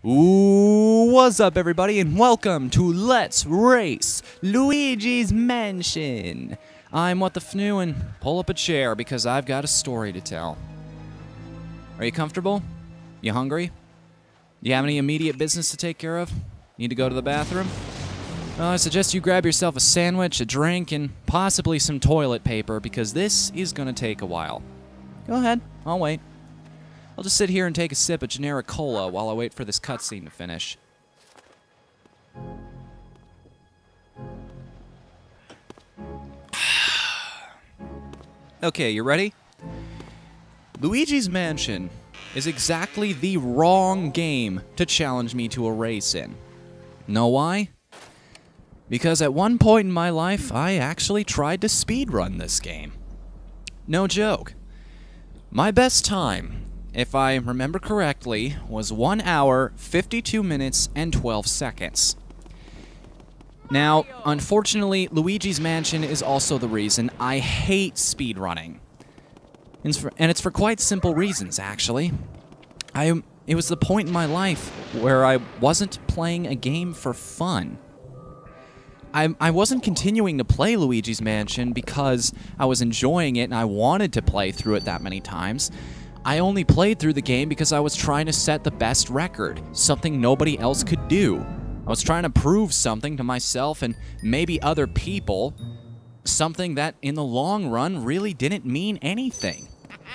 Ooh, what's up everybody and welcome to Let's Race Luigi's Mansion. I'm Whatthefnu and pull up a chair because I've got a story to tell. Are you comfortable? You hungry? Do you have any immediate business to take care of? Need to go to the bathroom? Well, I suggest you grab yourself a sandwich, a drink, and possibly some toilet paper because this is gonna take a while. Go ahead, I'll wait. I'll just sit here and take a sip of generic cola while I wait for this cutscene to finish. Okay, you ready? Luigi's Mansion is exactly the wrong game to challenge me to a race in. Know why? Because at one point in my life, I actually tried to speedrun this game. No joke. My best time, if I remember correctly, was 1 hour, 52 minutes, and 12 seconds. Now, unfortunately, Luigi's Mansion is also the reason I hate speedrunning. And it's for quite simple reasons, actually. It was the point in my life where I wasn't playing a game for fun. I wasn't continuing to play Luigi's Mansion because I was enjoying it and I wanted to play through it that many times. I only played through the game because I was trying to set the best record, something nobody else could do. I was trying to prove something to myself and maybe other people, something that in the long run really didn't mean anything.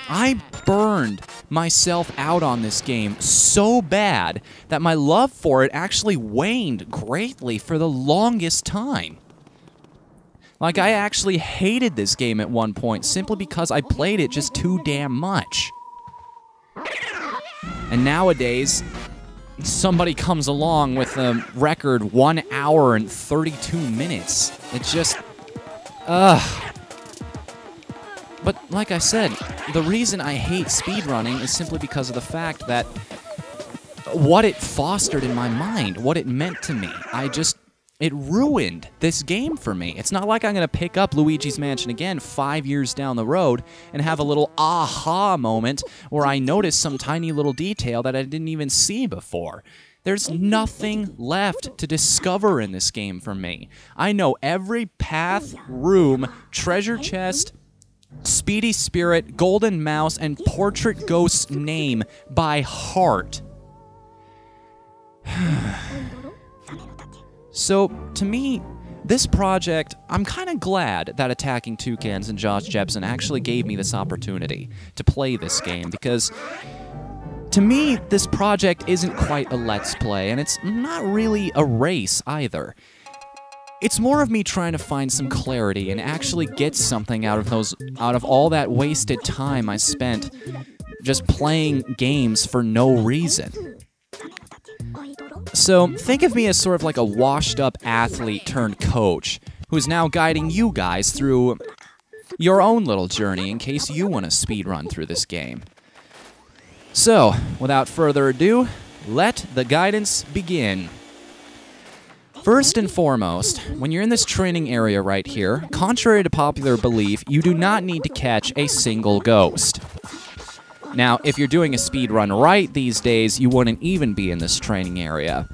I burned myself out on this game so bad that my love for it actually waned greatly for the longest time. Like, I actually hated this game at one point simply because I played it just too damn much. And nowadays, somebody comes along with a record 1 hour and 32 minutes. It's just, But like I said, the reason I hate speedrunning is simply because of the fact that what it fostered in my mind, what it meant to me. It ruined this game for me. It's not like I'm going to pick up Luigi's Mansion again 5 years down the road and have a little aha moment where I notice some tiny little detail that I didn't even see before. There's nothing left to discover in this game for me. I know every path, room, treasure chest, Speedy Spirit, Golden Mouse, and Portrait Ghost's name by heart. So, to me, this project, I'm kind of glad that Attacking Toucans and Josh Jepson actually gave me this opportunity to play this game, because to me, this project isn't quite a Let's Play, and it's not really a race either. It's more of me trying to find some clarity and actually get something out of all that wasted time I spent just playing games for no reason. So, think of me as sort of like a washed-up athlete turned coach who's now guiding you guys through your own little journey in case you want to speedrun through this game. So, without further ado, let the guidance begin. First and foremost, when you're in this training area right here, contrary to popular belief, you do not need to catch a single ghost. Now, if you're doing a speedrun right these days, you wouldn't even be in this training area.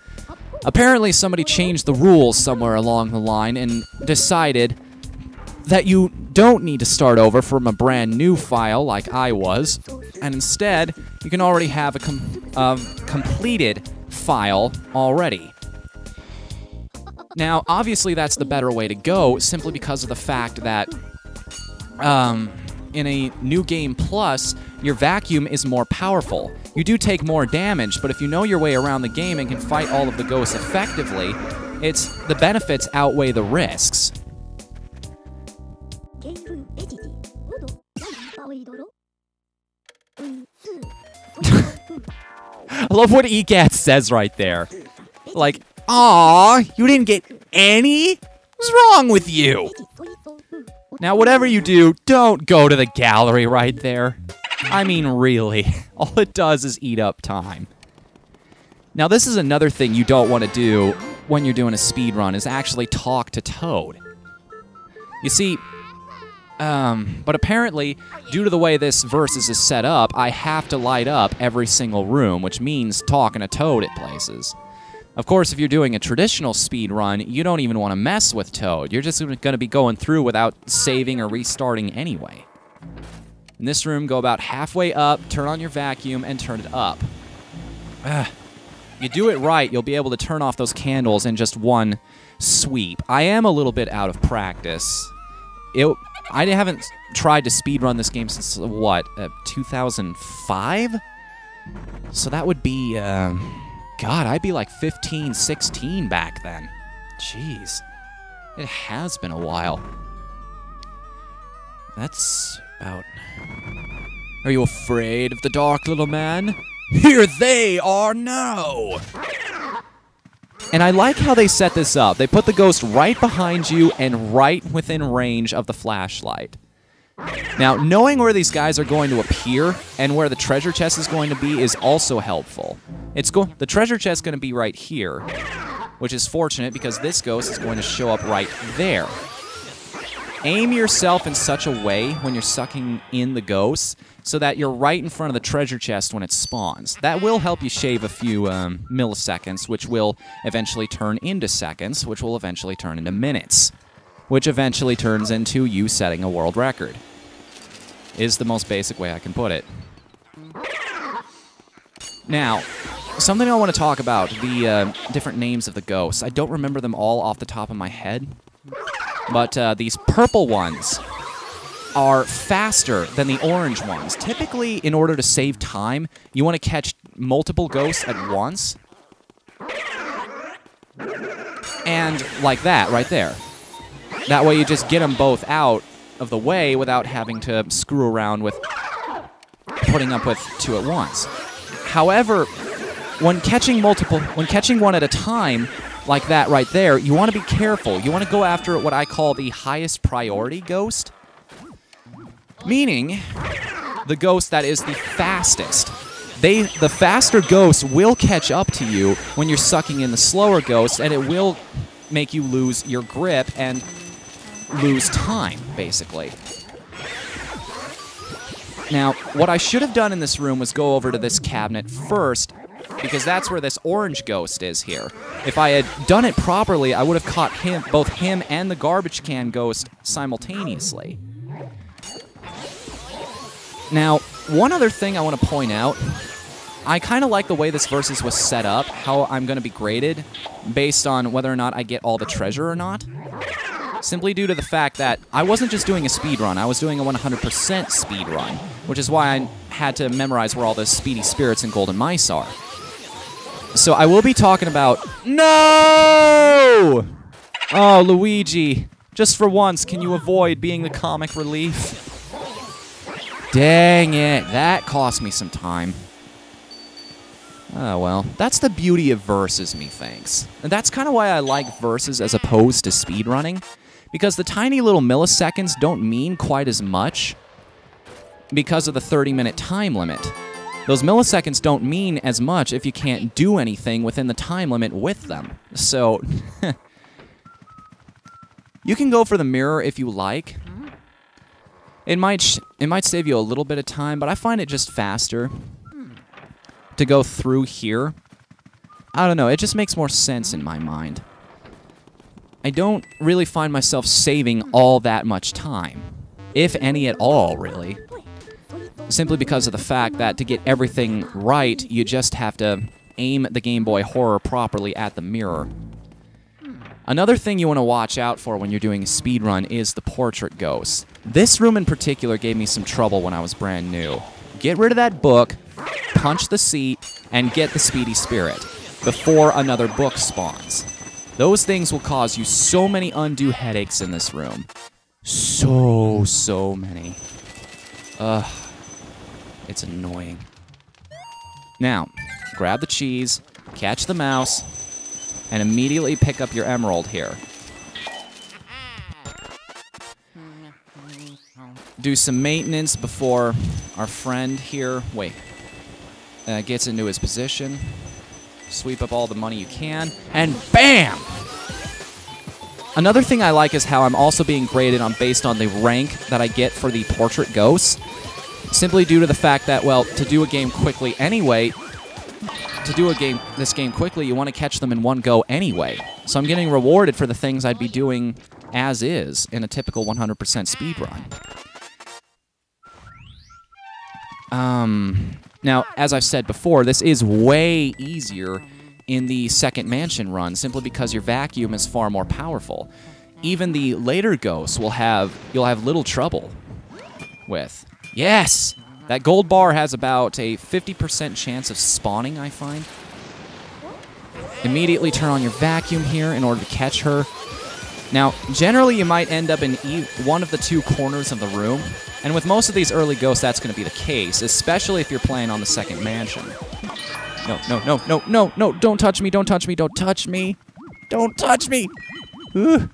Apparently, somebody changed the rules somewhere along the line and decided that you don't need to start over from a brand new file like I was, and instead, you can already have a completed file already. Now, obviously, that's the better way to go, simply because of the fact that in a New Game Plus, your vacuum is more powerful. You do take more damage, but if you know your way around the game and can fight all of the ghosts effectively, the benefits outweigh the risks. I love what EGAT says right there. Like, aw, you didn't get any? What's wrong with you? Now, whatever you do, don't go to the gallery right there. I mean, really. All it does is eat up time. Now, this is another thing you don't want to do when you're doing a speedrun, is actually talk to Toad. You see, But apparently, due to the way this Versus is set up, I have to light up every single room, which means talking to Toad at places. Of course, if you're doing a traditional speed run, you don't even want to mess with Toad. You're just going to be going through without saving or restarting anyway. In this room, go about halfway up, turn on your vacuum, and turn it up. You do it right, you'll be able to turn off those candles in just one sweep. I am a little bit out of practice. I haven't tried to speedrun this game since, what, 2005? So that would be, God, I'd be like 15, 16 back then. Jeez. It has been a while. That's about... Are you afraid of the dark, little man? Here they are now! And I like how they set this up. They put the ghost right behind you and right within range of the flashlight. Now, knowing where these guys are going to appear and where the treasure chest is going to be is also helpful. The treasure chest is going to be right here, which is fortunate because this ghost is going to show up right there. Aim yourself in such a way when you're sucking in the ghosts so that you're right in front of the treasure chest when it spawns. That will help you shave a few milliseconds, which will eventually turn into seconds, which will eventually turn into minutes, which eventually turns into you setting a world record. Is the most basic way I can put it. Now, something I want to talk about, the different names of the ghosts. I don't remember them all off the top of my head. But these purple ones are faster than the orange ones. Typically, in order to save time, you want to catch multiple ghosts at once. And like that, right there. That way you just get them both out of the way without having to screw around with putting up with two at once. However, when catching one at a time, like that right there, you want to be careful. You want to go after what I call the highest priority ghost. Meaning, the ghost that is the fastest. The faster ghosts will catch up to you when you're sucking in the slower ghost, and it will make you lose your grip and lose time, basically. Now, what I should have done in this room was go over to this cabinet first, because that's where this orange ghost is here. If I had done it properly, I would have caught both him and the garbage can ghost simultaneously. Now, one other thing I want to point out, I kind of like the way this Versus was set up, how I'm going to be graded based on whether or not I get all the treasure or not. Simply due to the fact that I wasn't just doing a speed run, I was doing a 100% speed run, which is why I had to memorize where all the speedy spirits and golden mice are. So I will be talking about... No! Oh, Luigi. Just for once, can you avoid being the comic relief? Dang it. That cost me some time. Oh, well. That's the beauty of Versus, methinks. And that's kind of why I like Versus as opposed to speedrunning. Because the tiny little milliseconds don't mean quite as much because of the 30-minute time limit. Those milliseconds don't mean as much if you can't do anything within the time limit with them. So, you can go for the mirror if you like. It might save you a little bit of time, but I find it just faster to go through here. I don't know, it just makes more sense in my mind. I don't really find myself saving all that much time, if any at all, really. Simply because of the fact that to get everything right, you just have to aim the Game Boy Horror properly at the mirror. Another thing you want to watch out for when you're doing a speedrun is the portrait ghosts. This room in particular gave me some trouble when I was brand new. Get rid of that book, punch the seat, and get the speedy spirit before another book spawns. Those things will cause you so many undue headaches in this room. So many. Ugh. It's annoying. Now, grab the cheese, catch the mouse, and immediately pick up your emerald here. Do some maintenance before our friend here, gets into his position. Sweep up all the money you can, and BAM! Another thing I like is how I'm also being graded on based on the rank that I get for the portrait ghosts. Simply due to the fact that, well, to do a game quickly anyway, this game quickly, you want to catch them in one go anyway. So I'm getting rewarded for the things I'd be doing as is in a typical 100% speedrun. Now, as I've said before, this is way easier in the second mansion run, simply because your vacuum is far more powerful. Even the later ghosts you'll have little trouble with. Yes! That gold bar has about a 50% chance of spawning, I find. Immediately turn on your vacuum here in order to catch her. Now, generally you might end up in one of the two corners of the room, and with most of these early ghosts that's going to be the case, especially if you're playing on the second mansion. No, no, no, no, no, no, don't touch me, don't touch me, don't touch me. Don't touch me! Ugh.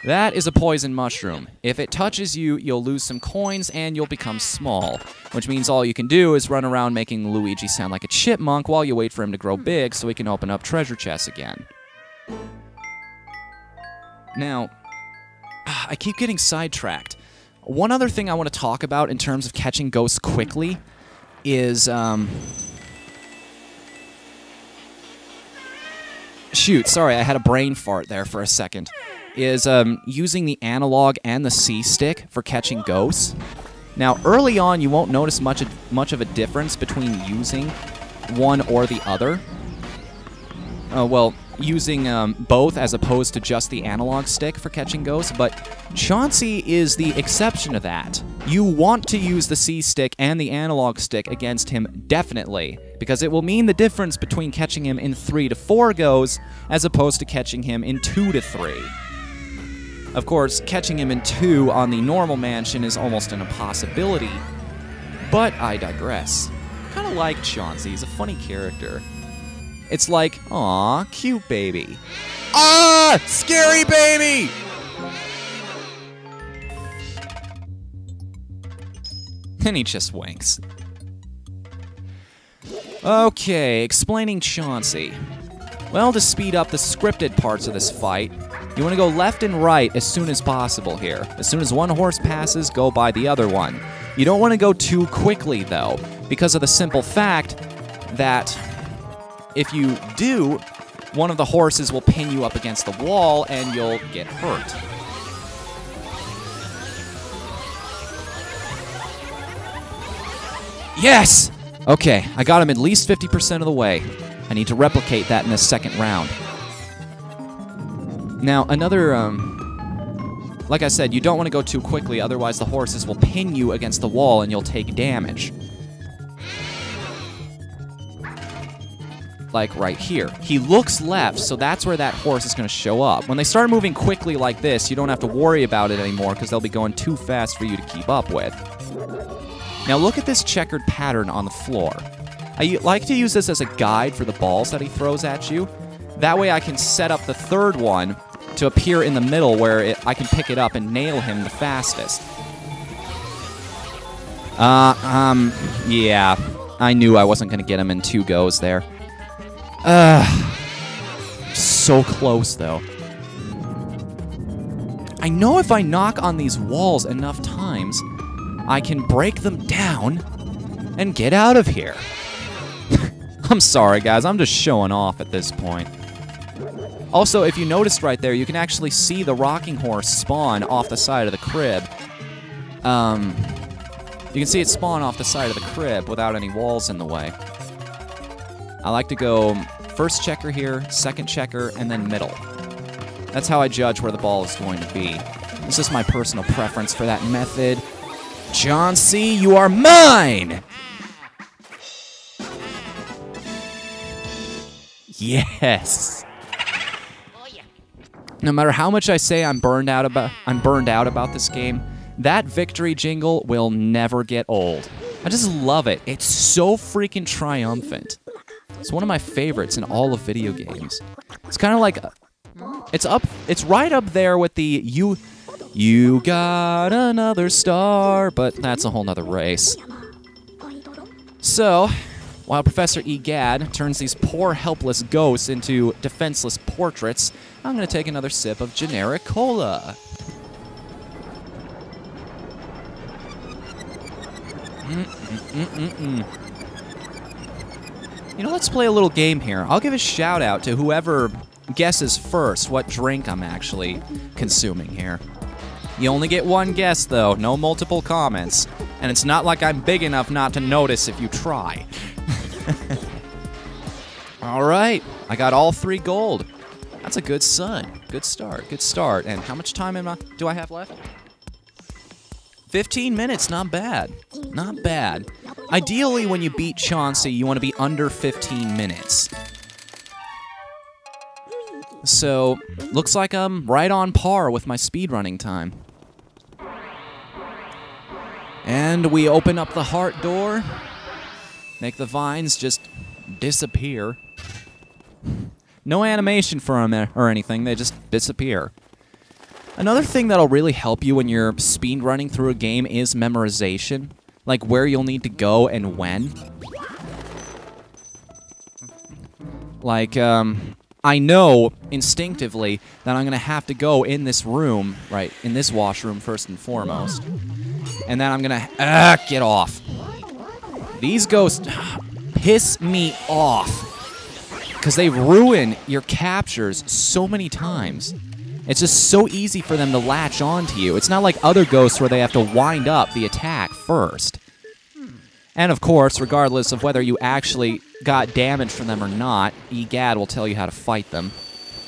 That is a poison mushroom. If it touches you, you'll lose some coins and you'll become small, which means all you can do is run around making Luigi sound like a chipmunk while you wait for him to grow big so he can open up treasure chests again. Now, I keep getting sidetracked. One other thing I want to talk about in terms of catching ghosts quickly is, shoot, sorry, I had a brain fart there for a second. Is using the analog and the C-stick for catching ghosts. Now, early on, you won't notice much of a difference between using one or the other. Well, using both as opposed to just the analog stick for catching ghosts, but Chauncey is the exception to that. You want to use the C-stick and the analog stick against him definitely, because it will mean the difference between catching him in 3 to 4 goes as opposed to catching him in 2 to 3. Of course, catching him in 2 on the normal mansion is almost an impossibility, but I digress. Kind of like Chauncey, he's a funny character. It's like, aw, cute baby. Ah, scary baby! And he just winks. Okay, explaining Chauncey. Well, to speed up the scripted parts of this fight, you want to go left and right as soon as possible here. As soon as one horse passes, go by the other one. You don't want to go too quickly, though, because of the simple fact that if you do, one of the horses will pin you up against the wall and you'll get hurt. Yes! Okay, I got him at least 50% of the way. I need to replicate that in the second round. Now, another, like I said, you don't want to go too quickly, otherwise the horses will pin you against the wall and you'll take damage. Like right here. He looks left, so that's where that horse is going to show up. When they start moving quickly like this, you don't have to worry about it anymore because they'll be going too fast for you to keep up with. Now look at this checkered pattern on the floor. I like to use this as a guide for the balls that he throws at you. That way I can set up the third one to appear in the middle where I can pick it up and nail him the fastest. Yeah. I knew I wasn't going to get him in 2 goes there. So close, though. I know if I knock on these walls enough times, I can break them down and get out of here. I'm sorry, guys. I'm just showing off at this point. Also, if you noticed right there, you can actually see the rocking horse spawn off the side of the crib. You can see it spawn off the side of the crib without any walls in the way. I like to go first checker here, second checker, and then middle. That's how I judge where the ball is going to be. This is my personal preference for that method. Chauncey, you are mine! Yes! No matter how much I say I'm burned out about this game, that victory jingle will never get old. I just love it. It's so freaking triumphant. It's one of my favorites in all of video games. It's kind of like it's right up there with the you got another star, but that's a whole nother race. So, while Professor Egad turns these poor, helpless ghosts into defenseless portraits, I'm going to take another sip of generic cola. You know, let's play a little game here. I'll give a shout out to whoever guesses first what drink I'm actually consuming here. You only get one guess, though. No multiple comments. And it's not like I'm big enough not to notice if you try. All right. I got all 3 gold. That's a good son. Good start. Good start. And how much time do I have left? 15 minutes. Not bad. Not bad. Ideally, when you beat Chauncey, you want to be under 15 minutes. So, looks like I'm right on par with my speedrunning time. And we open up the heart door, make the vines just disappear. No animation for them or anything, they just disappear. Another thing that'll really help you when you're speedrunning through a game is memorization. Like where you'll need to go and when. Like, I know instinctively that I'm gonna have to go in this room, right, in this washroom first and foremost. And then I'm gonna, get off. These ghosts piss me off. Because they ruin your captures so many times. It's just so easy for them to latch onto you. It's not like other ghosts where they have to wind up the attack first. And of course, regardless of whether you actually got damage from them or not, Egad will tell you how to fight them.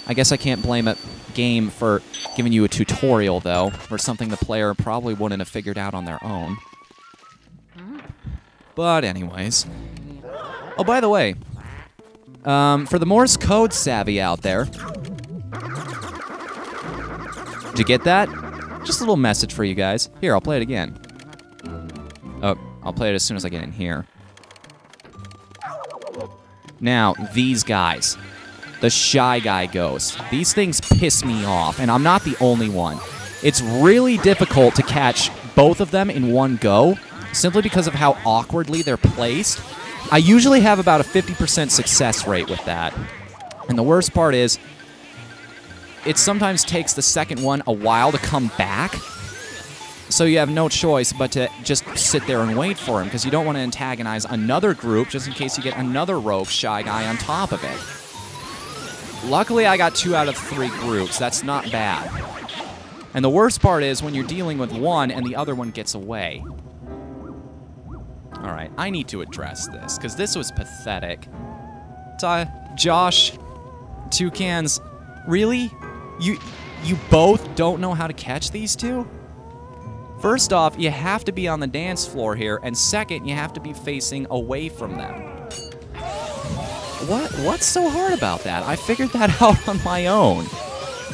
I guess I can't blame a game for giving you a tutorial, though, for something the player probably wouldn't have figured out on their own. But anyways. Oh, by the way, for the Morse code savvy out there, did you get that? Just a little message for you guys. Here, I'll play it again. Oh, I'll play it as soon as I get in here. Now, these guys. The Shy Guy ghosts. These things piss me off, and I'm not the only one. It's really difficult to catch both of them in one go, simply because of how awkwardly they're placed. I usually have about a 50% success rate with that. And the worst part is, it sometimes takes the second one a while to come back, so you have no choice but to just sit there and wait for him, because you don't want to antagonize another group just in case you get another rogue Shy Guy on top of it. Luckily, I got 2 out of 3 groups. That's not bad. And the worst part is when you're dealing with one and the other one gets away. Alright, I need to address this, because this was pathetic. Josh, Toucans, really? You both don't know how to catch these two? First off, you have to be on the dance floor here, and second, you have to be facing away from them. What's so hard about that? I figured that out on my own.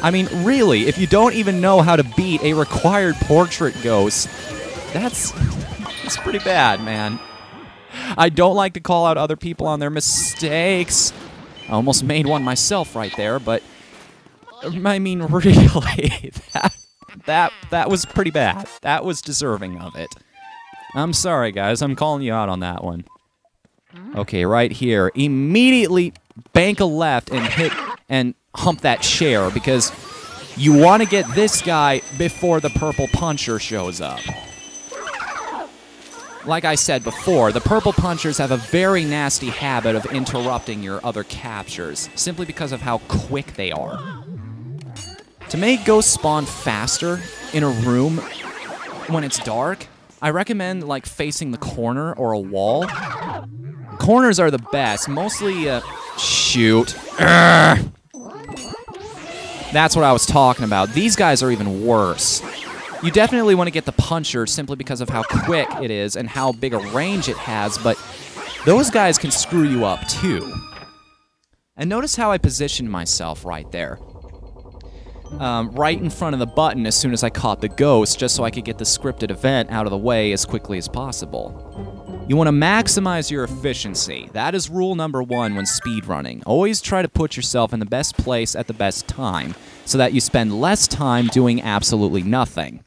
I mean, really, if you don't even know how to beat a required portrait ghost, that's pretty bad, man. I don't like to call out other people on their mistakes. I almost made one myself right there, but I mean, really, that was pretty bad. That was deserving of it. I'm sorry, guys. I'm calling you out on that one. Okay, right here. Immediately bank a left and hit and hump that chair, because you want to get this guy before the purple puncher shows up. Like I said before, the purple punchers have a very nasty habit of interrupting your other captures, simply because of how quick they are. To make ghosts spawn faster in a room when it's dark, I recommend like facing the corner or a wall. Corners are the best, mostly, shoot. Urgh. That's what I was talking about. These guys are even worse. You definitely want to get the puncher simply because of how quick it is and how big a range it has, but those guys can screw you up too. And notice how I positioned myself right there. Right in front of the button as soon as I caught the ghost, just so I could get the scripted event out of the way as quickly as possible. You want to maximize your efficiency. That is rule number 1 when speedrunning. Always try to put yourself in the best place at the best time, so that you spend less time doing absolutely nothing.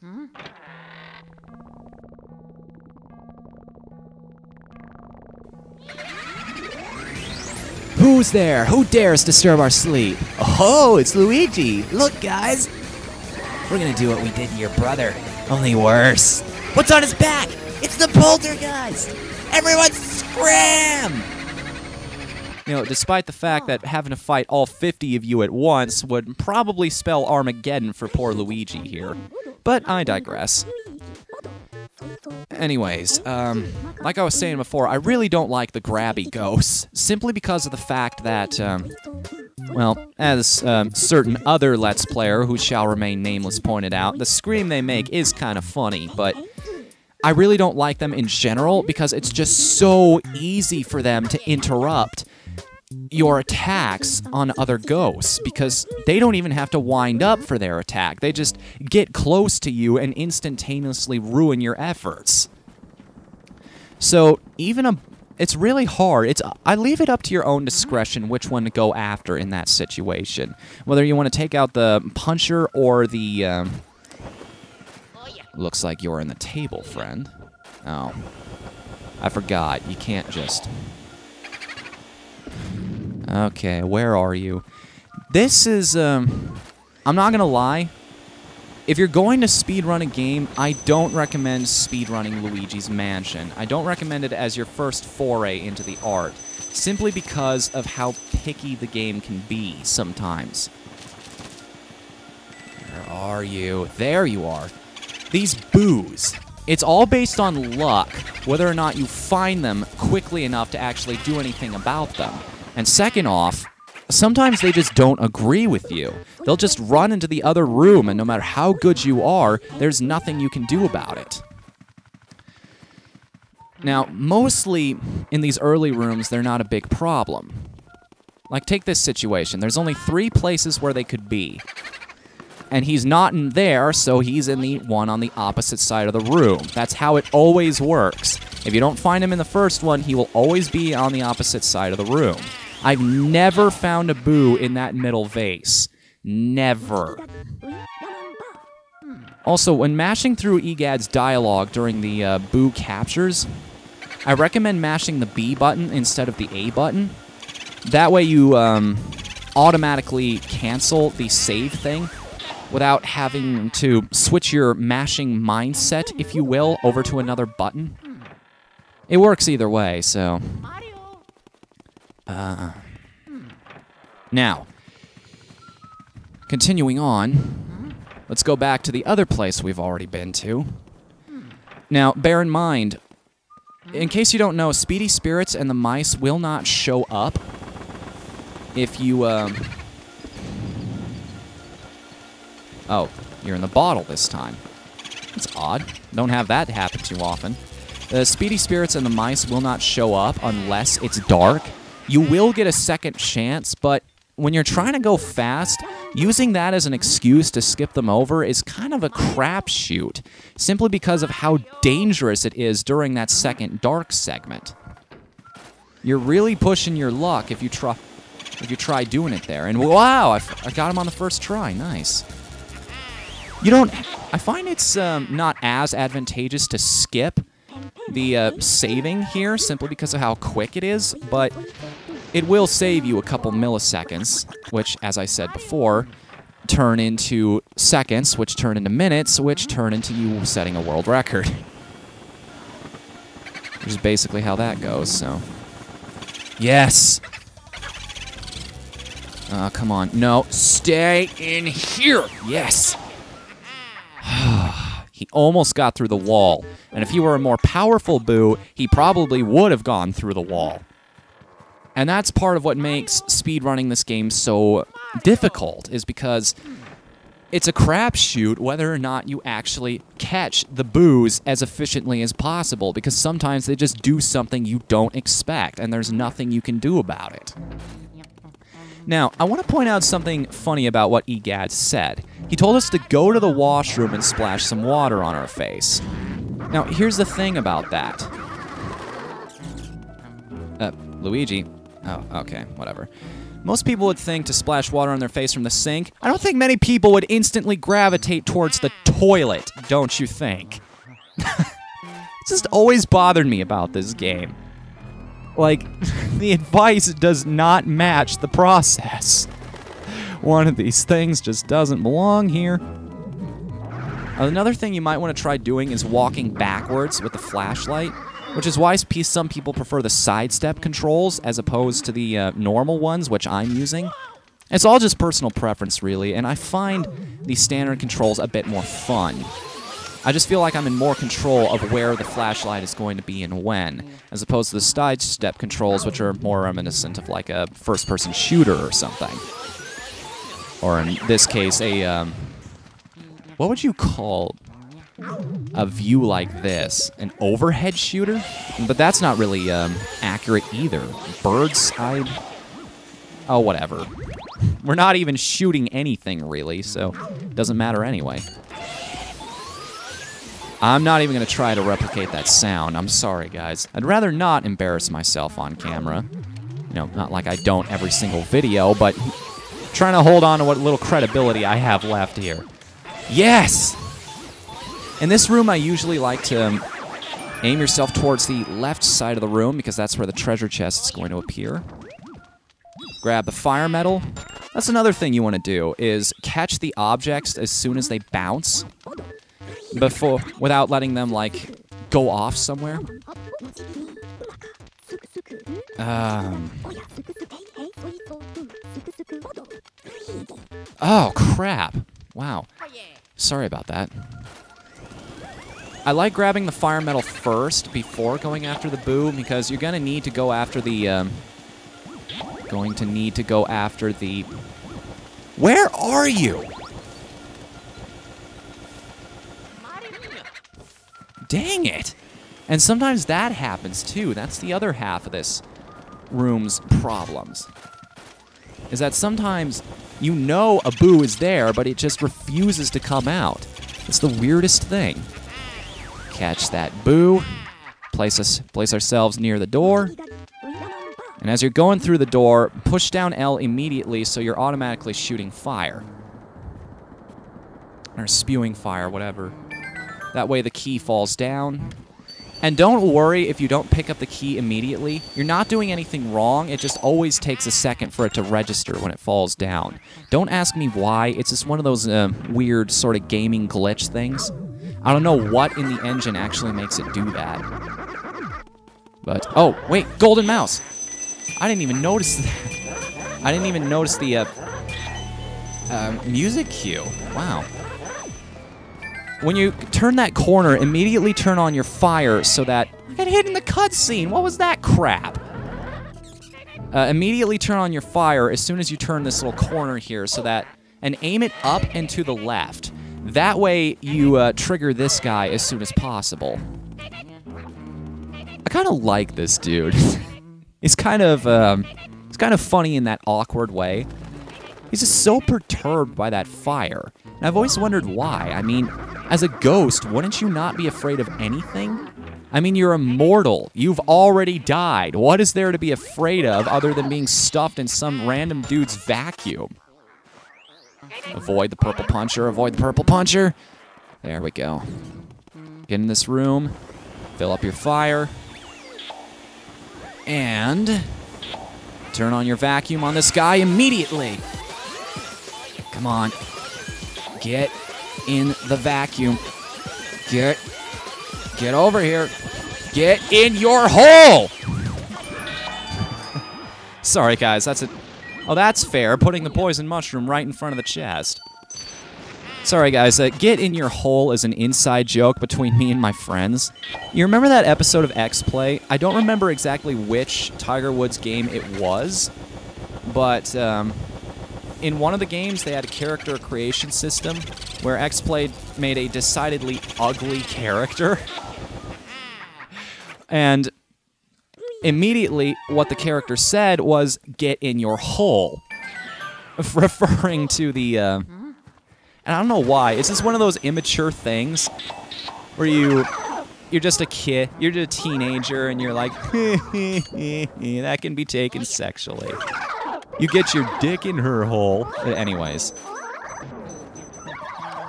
Who's there? Who dares disturb our sleep? Oh, it's Luigi. Look, guys. We're gonna do what we did to your brother, only worse. What's on his back? It's the poltergeist! Everyone scram! You know, despite the fact that having to fight all 50 of you at once would probably spell Armageddon for poor Luigi here. But I digress. Anyways, like I was saying before, I really don't like the grabby ghosts, simply because of the fact that, well, as certain other Let's Player who shall remain nameless pointed out, the scream they make is kind of funny, but I really don't like them in general because it's just so easy for them to interrupt your attacks on other ghosts because they don't even have to wind up for their attack. They just get close to you and instantaneously ruin your efforts. So it's really hard. I leave it up to your own discretion which one to go after in that situation. Whether you want to take out the puncher or the... Looks like you're in the table, friend. Oh. I forgot. You can't just... Okay, where are you? This is, I'm not gonna lie. If you're going to speedrun a game, I don't recommend speedrunning Luigi's Mansion. I don't recommend it as your first foray into the art, simply because of how picky the game can be sometimes. Where are you? There you are. These boos. It's all based on luck, whether or not you find them quickly enough to actually do anything about them. And second off, sometimes they just don't agree with you. They'll just run into the other room, and no matter how good you are, there's nothing you can do about it. Now, mostly in these early rooms, they're not a big problem. Like, take this situation. There's only 3 places where they could be. And he's not in there, so he's in the one on the opposite side of the room. That's how it always works. If you don't find him in the first one, he will always be on the opposite side of the room. I've never found a boo in that middle vase. Never. Also, when mashing through EGAD's dialogue during the boo captures, I recommend mashing the B button instead of the A button. That way you automatically cancel the save thing without having to switch your mashing mindset, if you will, over to another button. It works either way, so... Now, continuing on, let's go back to the other place we've already been to. Now, bear in mind, in case you don't know, Speedy Spirits and the mice will not show up if you, Oh, you're in the bottle this time. That's odd. Don't have that happen too often. The Speedy Spirits and the mice will not show up unless it's dark. You will get a second chance, but when you're trying to go fast, using that as an excuse to skip them over is kind of a crapshoot, simply because of how dangerous it is during that second dark segment. You're really pushing your luck if you try doing it there. And wow, I got him on the first try. Nice. I find it's not as advantageous to skip the saving here, simply because of how quick it is, but it will save you a couple milliseconds, which, as I said before, turn into seconds, which turn into minutes, which turn into you setting a world record. Which is basically how that goes, so... Yes! Come on. No, stay in here! Yes! He almost got through the wall, and if he were a more powerful boo, he probably would have gone through the wall. And that's part of what makes speedrunning this game so difficult, is because it's a crapshoot whether or not you actually catch the boos as efficiently as possible, because sometimes they just do something you don't expect, and there's nothing you can do about it. Now, I want to point out something funny about what EGAD said. He told us to go to the washroom and splash some water on our face. Now, here's the thing about that. Luigi? Oh, okay, whatever. Most people would think to splash water on their face from the sink. I don't think many people would instantly gravitate towards the toilet, don't you think? It's just always bothered me about this game. Like, The advice does not match the process. One of these things just doesn't belong here. Another thing you might want to try doing is walking backwards with the flashlight, which is why some people prefer the sidestep controls as opposed to the normal ones, which I'm using. It's all just personal preference, really, and I find the standard controls a bit more fun. I just feel like I'm in more control of where the flashlight is going to be and when, as opposed to the sidestep controls, which are more reminiscent of like a first-person shooter or something. Or in this case, a, what would you call a view like this? An overhead shooter? But that's not really accurate either. Bird's eye? Oh, whatever. We're not even shooting anything, really, so it doesn't matter anyway. I'm not even going to try to replicate that sound. I'm sorry, guys. I'd rather not embarrass myself on camera. You know, not like I don't every single video, but trying to hold on to what little credibility I have left here. Yes! In this room, I usually like to aim yourself towards the left side of the room because that's where the treasure chest is going to appear. Grab the fire metal. That's another thing you want to do, is catch the objects as soon as they bounce, without letting them, like, go off somewhere. Oh, crap. Wow. Sorry about that. I like grabbing the fire metal first before going after the boo, because you're going to need to go after the, Where are you? Dang it. And sometimes that happens, too. That's the other half of this room's problems. Is that sometimes you know a boo is there, but it just refuses to come out. It's the weirdest thing. Catch that boo. Place ourselves near the door. And as you're going through the door, push down L immediately so you're automatically shooting fire. Or spewing fire, whatever. That way the key falls down. And don't worry if you don't pick up the key immediately. You're not doing anything wrong. It just always takes a second for it to register when it falls down. Don't ask me why. It's just one of those weird sort of gaming glitch things. I don't know what in the engine actually makes it do that. But, oh, wait, golden mouse. I didn't even notice that. I didn't even notice the music cue. Wow. When you turn that corner, immediately turn on your fire so that... I got hit in the cutscene. What was that crap? Immediately turn on your fire as soon as you turn this little corner here so that... And aim it up and to the left. That way you trigger this guy as soon as possible. I kind of like this dude. It's kind of funny in that awkward way. He's just so perturbed by that fire. And I've always wondered why. I mean, as a ghost, wouldn't you not be afraid of anything? I mean, you're immortal. You've already died. What is there to be afraid of other than being stuffed in some random dude's vacuum? Avoid the purple puncher. Avoid the purple puncher. There we go. Get in this room. Fill up your fire. And turn on your vacuum on this guy immediately. Come on. Get in the vacuum. Get over here. Get in your hole! Sorry, guys. That's it. Oh, that's fair. Putting the poison mushroom right in front of the chest. Sorry, guys. Get in your hole is an inside joke between me and my friends. You remember that episode of X-Play? I don't remember exactly which Tiger Woods game it was, but in one of the games, they had a character creation system where X-Play made a decidedly ugly character. And immediately, what the character said was, "Get in your hole," referring to the... And I don't know why. It's just one of those immature things where you're just a kid, you're just a teenager, and you're like, that can be taken sexually. You get your dick in her hole. Anyways.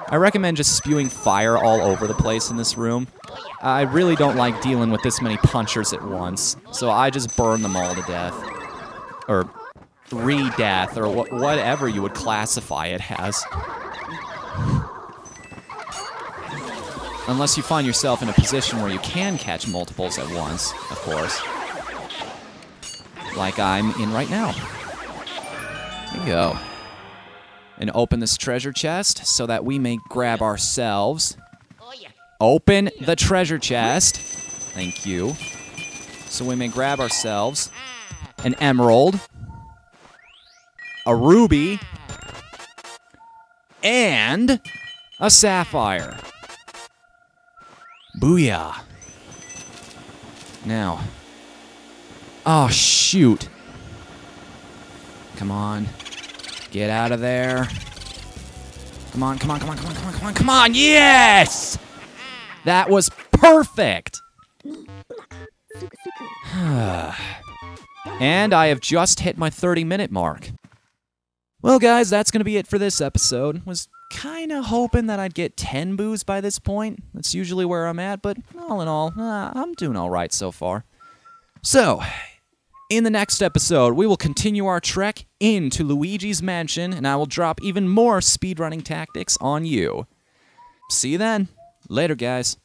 I recommend just spewing fire all over the place in this room. I really don't like dealing with this many punchers at once, so I just burn them all to death. Or re-death, or whatever you would classify it as. Unless you find yourself in a position where you can catch multiples at once, of course. Like I'm in right now. There you go. And open this treasure chest so that we may grab ourselves. Open the treasure chest. Thank you. So we may grab ourselves an emerald, a ruby, and a sapphire. Booyah. Now. Oh, shoot. Come on. Get out of there. Come on, come on, come on, come on, come on, come on, come on. Yes! That was perfect. And I have just hit my 30-minute mark. Well, guys, that's going to be it for this episode. Was kind of hoping that I'd get 10 boos by this point. That's usually where I'm at, but all in all, I'm doing all right so far. So, in the next episode, we will continue our trek into Luigi's mansion, and I will drop even more speedrunning tactics on you. See you then. Later, guys.